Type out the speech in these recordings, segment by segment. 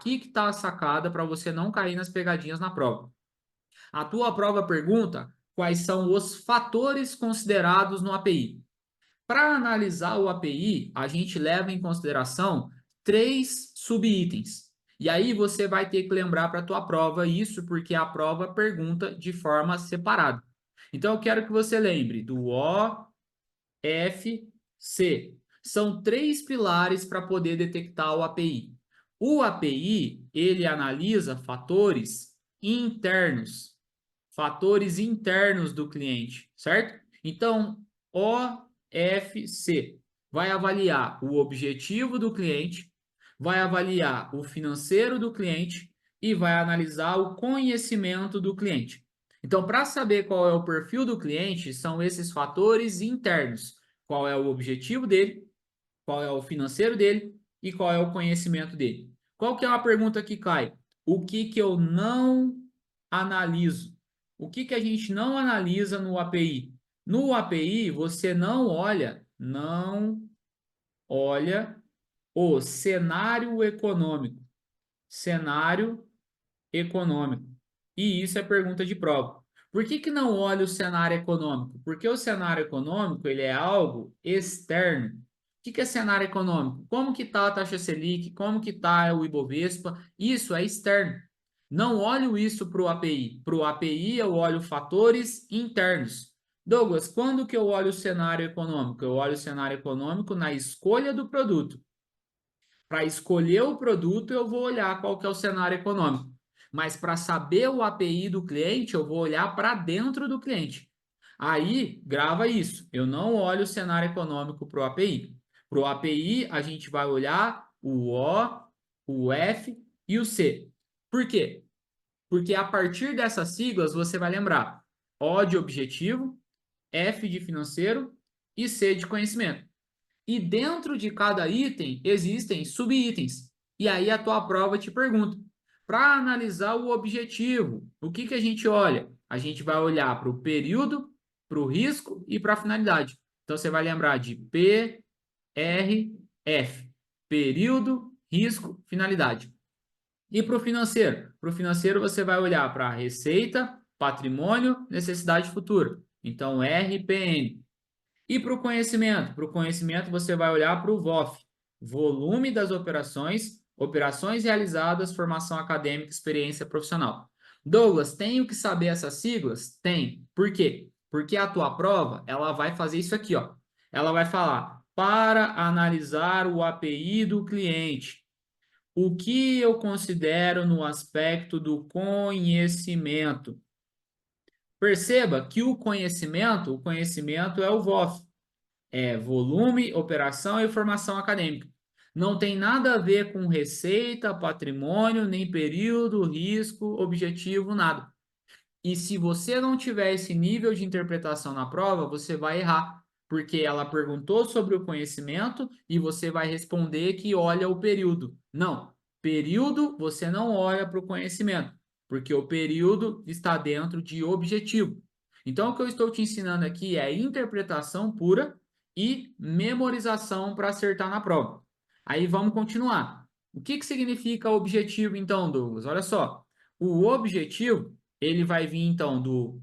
Aqui que está a sacada para você não cair nas pegadinhas na prova. A tua prova pergunta quais são os fatores considerados no API. Para analisar o API, a gente leva em consideração 3 subitens. E aí você vai ter que lembrar para a tua prova isso, porque a prova pergunta de forma separada. Então, eu quero que você lembre do O, F, C. São 3 pilares para poder detectar o API. O API, ele analisa fatores internos do cliente, certo? Então, OFC vai avaliar o objetivo do cliente, vai avaliar o financeiro do cliente e vai analisar o conhecimento do cliente. Então, para saber qual é o perfil do cliente, são esses fatores internos. Qual é o objetivo dele, qual é o financeiro dele e qual é o conhecimento dele. Qual que é uma pergunta que cai? O que que eu não analiso? O que que a gente não analisa no API? No API, você não olha o cenário econômico. Cenário econômico. E isso é pergunta de prova. Por que que não olha o cenário econômico? Porque o cenário econômico ele é algo externo. O que que é cenário econômico? Como que está a taxa Selic? Como que está o Ibovespa? Isso é externo. Não olho isso para o API. Para o API eu olho fatores internos. Douglas, quando que eu olho o cenário econômico? Eu olho o cenário econômico na escolha do produto. Para escolher o produto, eu vou olhar qual que é o cenário econômico. Mas para saber o API do cliente, eu vou olhar para dentro do cliente. Aí, grava isso. Eu não olho o cenário econômico para o API. Para o API, a gente vai olhar o O, o F e o C. Por quê? Porque a partir dessas siglas, você vai lembrar O de objetivo, F de financeiro e C de conhecimento. E dentro de cada item existem subitens. E aí a tua prova te pergunta: para analisar o objetivo, o que que a gente olha? A gente vai olhar para o período, para o risco e para a finalidade. Então você vai lembrar de P, R, F. Período, risco, finalidade. E para o financeiro? Para o financeiro você vai olhar para receita, patrimônio, necessidade futura. Então RPN. E para o conhecimento? Para o conhecimento, você vai olhar para o VOF, volume das operações, operações realizadas, formação acadêmica, experiência profissional. Douglas, tenho que saber essas siglas? Tem. Por quê? Porque a tua prova, ela vai fazer isso aqui, ó. Ela vai falar, para analisar o API do cliente, o que eu considero no aspecto do conhecimento? Perceba que o conhecimento é o VOF, é volume, operação e formação acadêmica. Não tem nada a ver com receita, patrimônio, nem período, risco, objetivo, nada. E se você não tiver esse nível de interpretação na prova, você vai errar, porque ela perguntou sobre o conhecimento e você vai responder que olha o período. Não, período você não olha para o conhecimento, porque o período está dentro de objetivo. Então, o que eu estou te ensinando aqui é interpretação pura e memorização para acertar na prova. Aí vamos continuar. O que que significa objetivo, então, Douglas? Olha só. O objetivo ele vai vir então do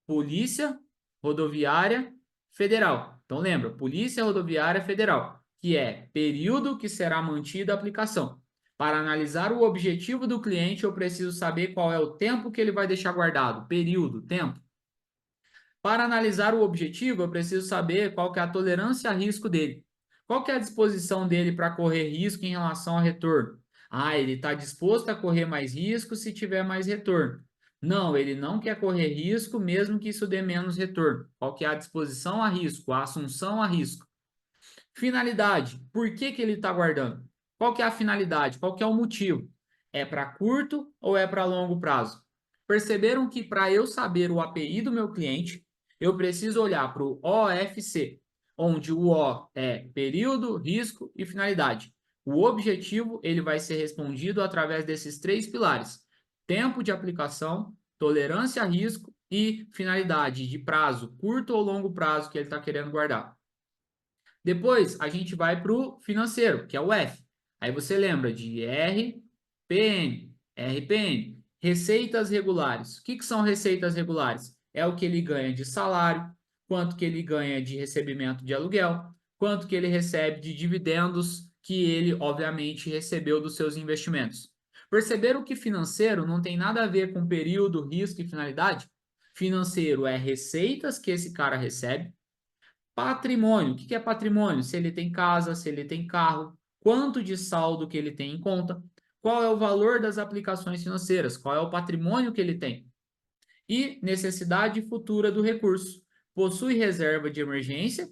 Polícia Rodoviária Federal. Então lembra, Polícia Rodoviária Federal, que é período que será mantida a aplicação. Para analisar o objetivo do cliente, eu preciso saber qual é o tempo que ele vai deixar guardado. Período, tempo. Para analisar o objetivo, eu preciso saber qual que é a tolerância a risco dele. Qual que é a disposição dele para correr risco em relação ao retorno? Ah, ele está disposto a correr mais risco se tiver mais retorno. Não, ele não quer correr risco mesmo que isso dê menos retorno. Qual que é a disposição a risco, a assunção a risco? Finalidade. Por que que ele está guardando? Qual que é a finalidade? Qual que é o motivo? É para curto ou é para longo prazo? Perceberam que para eu saber o API do meu cliente, eu preciso olhar para o OFC, onde o O é período, risco e finalidade. O objetivo ele vai ser respondido através desses 3 pilares: tempo de aplicação, tolerância a risco e finalidade de prazo, curto ou longo prazo que ele está querendo guardar. Depois, a gente vai para o financeiro, que é o F. Aí você lembra de R, PN, RPN. Receitas regulares. O que são receitas regulares? É o que ele ganha de salário, quanto que ele ganha de recebimento de aluguel, quanto que ele recebe de dividendos que ele, obviamente, recebeu dos seus investimentos. Perceberam que financeiro não tem nada a ver com período, risco e finalidade? Financeiro é receitas que esse cara recebe. Patrimônio, o que é patrimônio? Se ele tem casa, se ele tem carro, quanto de saldo que ele tem em conta, qual é o valor das aplicações financeiras, qual é o patrimônio que ele tem. E necessidade futura do recurso. Possui reserva de emergência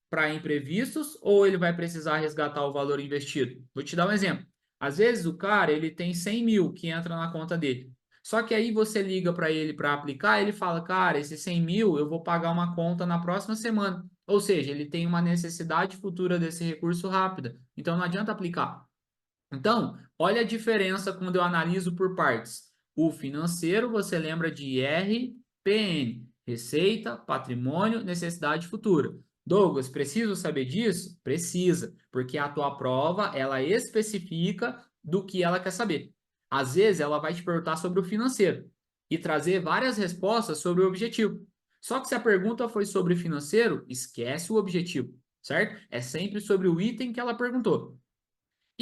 para imprevistos ou ele vai precisar resgatar o valor investido? Vou te dar um exemplo. Às vezes o cara ele tem 100 mil que entra na conta dele. Só que aí você liga para ele para aplicar, ele fala, cara, esses 100 mil eu vou pagar uma conta na próxima semana. Ou seja, ele tem uma necessidade futura desse recurso rápida. Então não adianta aplicar. Então, olha a diferença quando eu analiso por partes. O financeiro, você lembra de RPN, receita, patrimônio, necessidade futura. Douglas, preciso saber disso? Precisa, porque a tua prova, ela especifica do que ela quer saber. Às vezes, ela vai te perguntar sobre o financeiro e trazer várias respostas sobre o objetivo. Só que se a pergunta foi sobre financeiro, esquece o objetivo, certo? É sempre sobre o item que ela perguntou.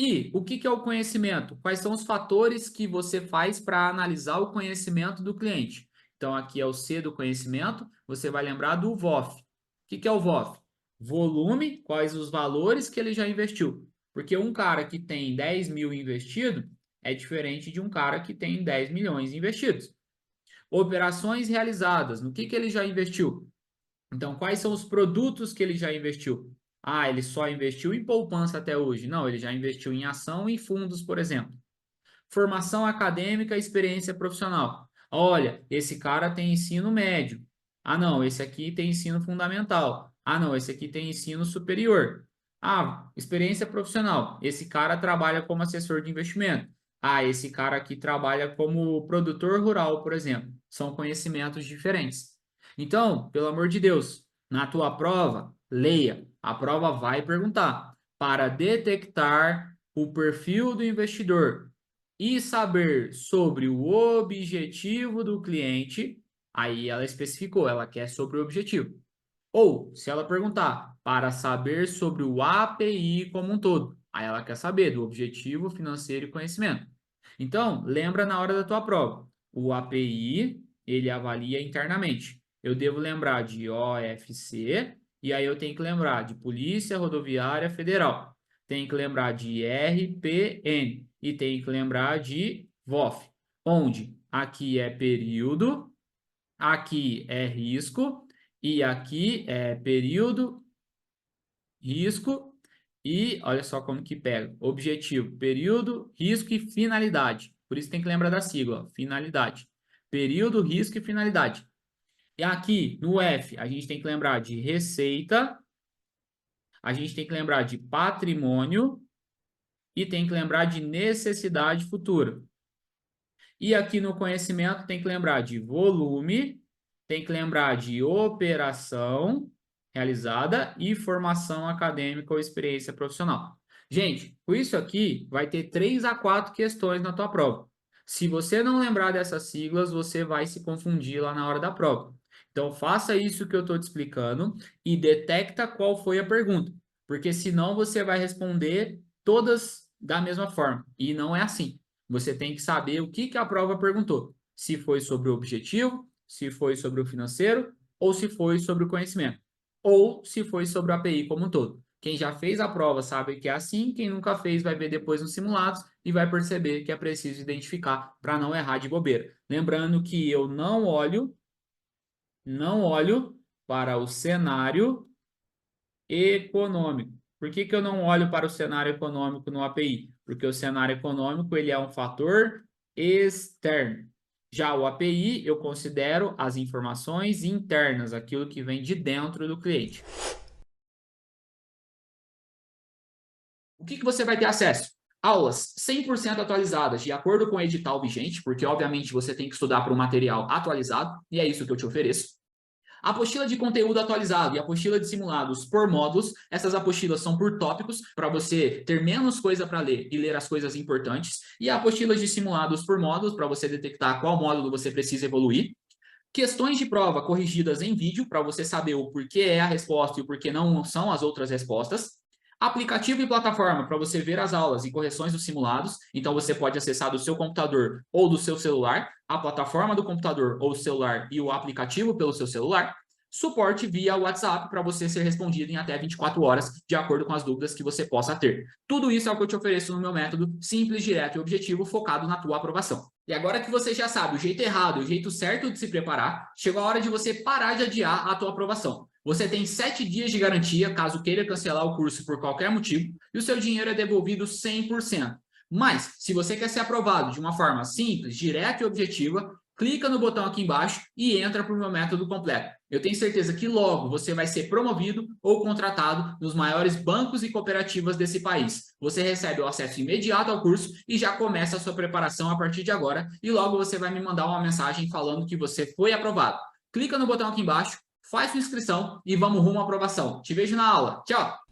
E o que é o conhecimento? Quais são os fatores que você faz para analisar o conhecimento do cliente? Então, aqui é o C do conhecimento, você vai lembrar do VOF. O que é o VOF? Volume, quais os valores que ele já investiu. Porque um cara que tem 10 mil investido é diferente de um cara que tem 10 milhões investidos. Operações realizadas, no que ele já investiu? Então, quais são os produtos que ele já investiu? Ah, ele só investiu em poupança até hoje. Não, ele já investiu em ação e fundos, por exemplo. Formação acadêmica, experiência profissional. Olha, esse cara tem ensino médio. Ah, não, esse aqui tem ensino fundamental. Ah, não, esse aqui tem ensino superior. Ah, experiência profissional. Esse cara trabalha como assessor de investimento. Ah, esse cara aqui trabalha como produtor rural, por exemplo. São conhecimentos diferentes. Então, pelo amor de Deus, na tua prova, leia. A prova vai perguntar para detectar o perfil do investidor e saber sobre o objetivo do cliente, aí ela especificou, ela quer sobre o objetivo. Ou, se ela perguntar para saber sobre o API como um todo, aí ela quer saber do objetivo financeiro e conhecimento. Então, lembra na hora da tua prova, o API, ele avalia internamente. Eu devo lembrar de OFC, e aí eu tenho que lembrar de Polícia Rodoviária Federal. Tem que lembrar de RPN e tem que lembrar de VOF, onde aqui é período, aqui é risco e aqui é período, risco e olha só como que pega. Objetivo, período, risco e finalidade. Por isso tem que lembrar da sigla, ó, finalidade. Período, risco e finalidade. E aqui no F, a gente tem que lembrar de receita, a gente tem que lembrar de patrimônio e tem que lembrar de necessidade futura. E aqui no conhecimento tem que lembrar de volume, tem que lembrar de operação realizada e formação acadêmica ou experiência profissional. Gente, com isso aqui vai ter 3 a 4 questões na tua prova. Se você não lembrar dessas siglas, você vai se confundir lá na hora da prova. Então, faça isso que eu estou te explicando e detecta qual foi a pergunta, porque senão você vai responder todas da mesma forma, e não é assim. Você tem que saber o que a prova perguntou. Se foi sobre o objetivo, se foi sobre o financeiro, ou se foi sobre o conhecimento. Ou se foi sobre o API como um todo. Quem já fez a prova sabe que é assim, quem nunca fez vai ver depois nos simulados e vai perceber que é preciso identificar para não errar de bobeira. Lembrando que eu não olho para o cenário econômico. Por que eu não olho para o cenário econômico no API? Porque o cenário econômico ele é um fator externo. Já o API eu considero as informações internas, aquilo que vem de dentro do cliente. O que você vai ter acesso? Aulas 100% atualizadas, de acordo com o edital vigente, porque obviamente você tem que estudar para um material atualizado, e é isso que eu te ofereço. Apostila de conteúdo atualizado e apostila de simulados por módulos. Essas apostilas são por tópicos, para você ter menos coisa para ler e ler as coisas importantes. E apostilas de simulados por módulos, para você detectar qual módulo você precisa evoluir. Questões de prova corrigidas em vídeo, para você saber o porquê é a resposta e o porquê não são as outras respostas. Aplicativo e plataforma para você ver as aulas e correções dos simulados. Então, você pode acessar do seu computador ou do seu celular, a plataforma do computador ou celular e o aplicativo pelo seu celular. Suporte via WhatsApp para você ser respondido em até 24 horas, de acordo com as dúvidas que você possa ter. Tudo isso é o que eu te ofereço no meu método simples, direto e objetivo, focado na tua aprovação. E agora que você já sabe o jeito errado e o jeito certo de se preparar, chegou a hora de você parar de adiar a tua aprovação. Você tem 7 dias de garantia, caso queira cancelar o curso por qualquer motivo, e o seu dinheiro é devolvido 100%. Mas, se você quer ser aprovado de uma forma simples, direta e objetiva, clica no botão aqui embaixo e entra para o meu método completo. Eu tenho certeza que logo você vai ser promovido ou contratado nos maiores bancos e cooperativas desse país. Você recebe o acesso imediato ao curso e já começa a sua preparação a partir de agora, e logo você vai me mandar uma mensagem falando que você foi aprovado. Clica no botão aqui embaixo, faz sua inscrição e vamos rumo à aprovação. Te vejo na aula. Tchau!